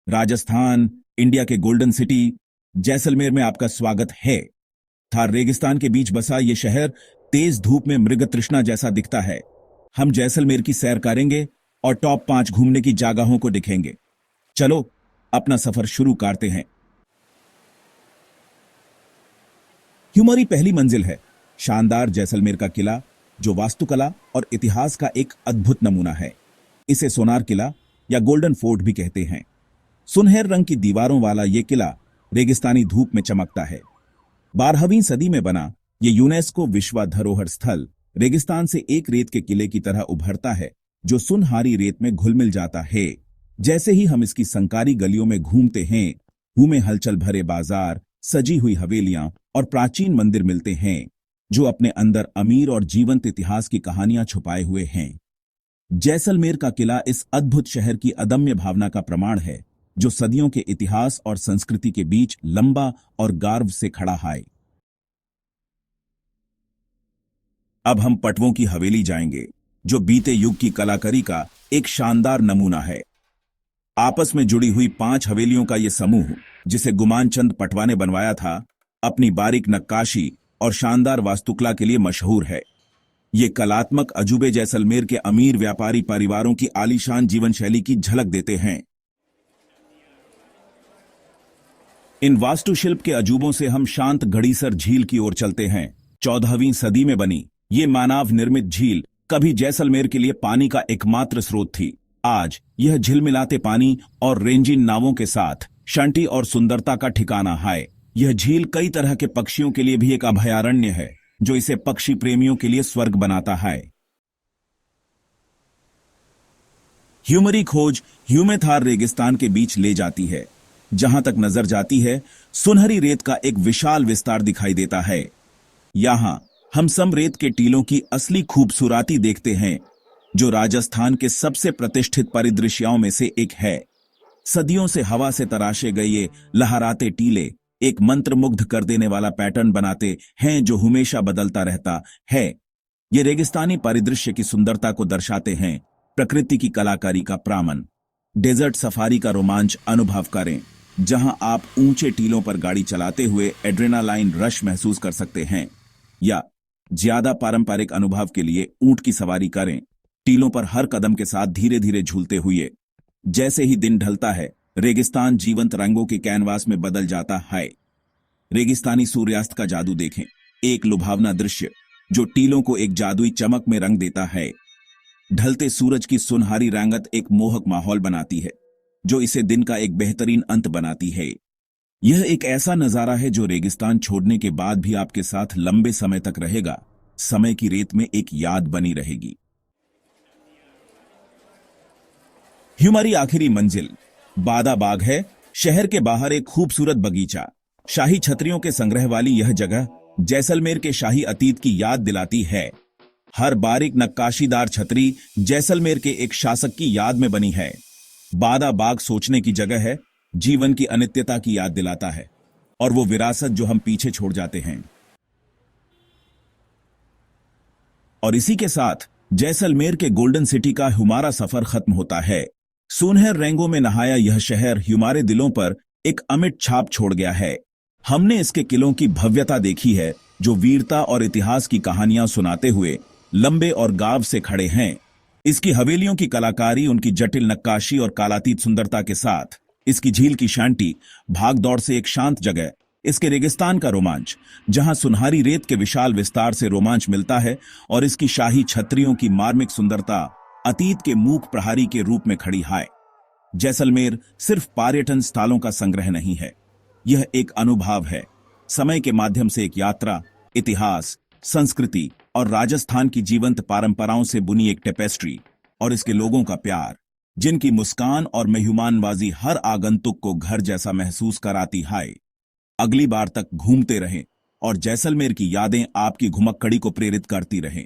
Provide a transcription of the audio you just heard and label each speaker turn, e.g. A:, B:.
A: Rajasthan, India के golden city Jaisalmer में आपका स्वागत है। थार रेगिस्तान के बीच बसा ये शहर तेज धूप में मृग तृष्णा जैसा दिखता है। हम जैसलमेर की सैर करेंगे और टॉप 5 घूमने की जगहों को दिखेंगे। चलो अपना सफर शुरू करते हैं। हमारी पहली मंजिल है शानदार जैसलमेर का किला, जो वास्तुकला और इतिहास का एक अद्भुत नमूना है। इसे सोनार किला या गोल्डन फोर्ट भी कहते हैं। सुनहरे रंग की दीवारों वाला यह किला रेगिस्तानी धूप में चमकता है। 12वीं सदी में बना ये यूनेस्को विश्व धरोहर स्थल रेगिस्तान से एक रेत के किले की तरह उभरता है, जो सुनहरी रेत में घुल मिल जाता है। जैसे ही हम इसकी संकारी गलियों में घूमते हैं, हमें हलचल भरे बाजार, सजी हुई हवेलियां और प्राचीन मंदिर मिलते हैं, जो अपने अंदर अमीर और जीवंत इतिहास की कहानियां छुपाए हुए हैं। जैसलमेर का किला इस अद्भुत शहर की अदम्य भावना का प्रमाण है, जो सदियों के इतिहास और संस्कृति के बीच लंबा और गर्व से खड़ा है। अब हम पटवों की हवेली जाएंगे, जो बीते युग की कलाकारी का एक शानदार नमूना है। आपस में जुड़ी हुई 5 हवेलियों का यह समूह, जिसे गुमान चंद पटवा ने बनवाया था, अपनी बारीक नक्काशी और शानदार वास्तुकला के लिए मशहूर है। ये कलात्मक अजूबे जैसलमेर के अमीर व्यापारी परिवारों की आलीशान जीवन शैली की झलक देते हैं। इन वास्तुशिल्प के अजूबों से हम शांत घड़ीसर झील की ओर चलते हैं। 14वीं सदी में बनी ये मानव निर्मित झील कभी जैसलमेर के लिए पानी का एकमात्र स्रोत थी। आज यह झिलमिलाते पानी और रेंजिन नावों के साथ शांति और सुंदरता का ठिकाना है। यह झील कई तरह के पक्षियों के लिए भी एक अभयारण्य है, जो इसे पक्षी प्रेमियों के लिए स्वर्ग बनाता है। ह्यूमरी खोज ह्यूमे थार रेगिस्तान के बीच ले जाती है। जहां तक नजर जाती है, सुनहरी रेत का एक विशाल विस्तार दिखाई देता है। यहां हम सम रेत के टीलों की असली खूबसूरती देखते हैं, जो राजस्थान के सबसे प्रतिष्ठित परिदृश्यों में से एक है। सदियों से हवा से तराशे गए ये लहराते टीले एक मंत्रमुग्ध कर देने वाला पैटर्न बनाते हैं, जो हमेशा बदलता रहता है। ये रेगिस्तानी परिदृश्य की सुंदरता को दर्शाते हैं, प्रकृति की कलाकारी का प्रामण। डेजर्ट सफारी का रोमांच अनुभव करें, जहां आप ऊंचे टीलों पर गाड़ी चलाते हुए एड्रेनालाइन रश महसूस कर सकते हैं, या ज्यादा पारंपरिक अनुभव के लिए ऊंट की सवारी करें, टीलों पर हर कदम के साथ धीरे धीरे झूलते हुए। जैसे ही दिन ढलता है, रेगिस्तान जीवंत रंगों के कैनवास में बदल जाता है। रेगिस्तानी सूर्यास्त का जादू देखें, एक लुभावना दृश्य जो टीलों को एक जादुई चमक में रंग देता है। ढलते सूरज की सुनहरी रंगत एक मोहक माहौल बनाती है, जो इसे दिन का एक बेहतरीन अंत बनाती है। यह एक ऐसा नजारा है जो रेगिस्तान छोड़ने के बाद भी आपके साथ लंबे समय तक रहेगा, समय की रेत में एक याद बनी रहेगी। हमारी आखिरी मंजिल बादा बाग है। शहर के बाहर एक खूबसूरत बगीचा, शाही छतरियों के संग्रह वाली यह जगह जैसलमेर के शाही अतीत की याद दिलाती है। हर बारीक नक्काशीदार छतरी जैसलमेर के एक शासक की याद में बनी है। बादा बाग सोचने की जगह है, जीवन की अनित्यता की याद दिलाता है, और वो विरासत जो हम पीछे छोड़ जाते हैं। और इसी के साथ जैसलमेर के गोल्डन सिटी का हमारा सफर खत्म होता है। सुनहरे रंगों में नहाया यह शहर हमारे दिलों पर एक अमिट छाप छोड़ गया है। हमने इसके किलों की भव्यता देखी है, जो वीरता और इतिहास की कहानियां सुनाते हुए लंबे और गाव से खड़े हैं। इसकी हवेलियों की कलाकारी, उनकी जटिल नक्काशी और कालातीत सुंदरता के साथ इसकी झील की शांति, भागदौड़ से एक शांत जगह, इसके रेगिस्तान का रोमांच, जहां सुनहरी रेत के विशाल विस्तार से रोमांच मिलता है, और इसकी शाही छतरियों की मार्मिक सुंदरता अतीत के मूक प्रहरी के रूप में खड़ी है। जैसलमेर सिर्फ पर्यटन स्थलों का संग्रह नहीं है, यह एक अनुभव है। समय के माध्यम से एक यात्रा, इतिहास, संस्कृति और राजस्थान की जीवंत परंपराओं से बुनी एक टेपेस्ट्री, और इसके लोगों का प्यार, जिनकी मुस्कान और मेहमानबाजी हर आगंतुक को घर जैसा महसूस कराती है। अगली बार तक घूमते रहें और जैसलमेर की यादें आपकी घुमक्कड़ी को प्रेरित करती रहें।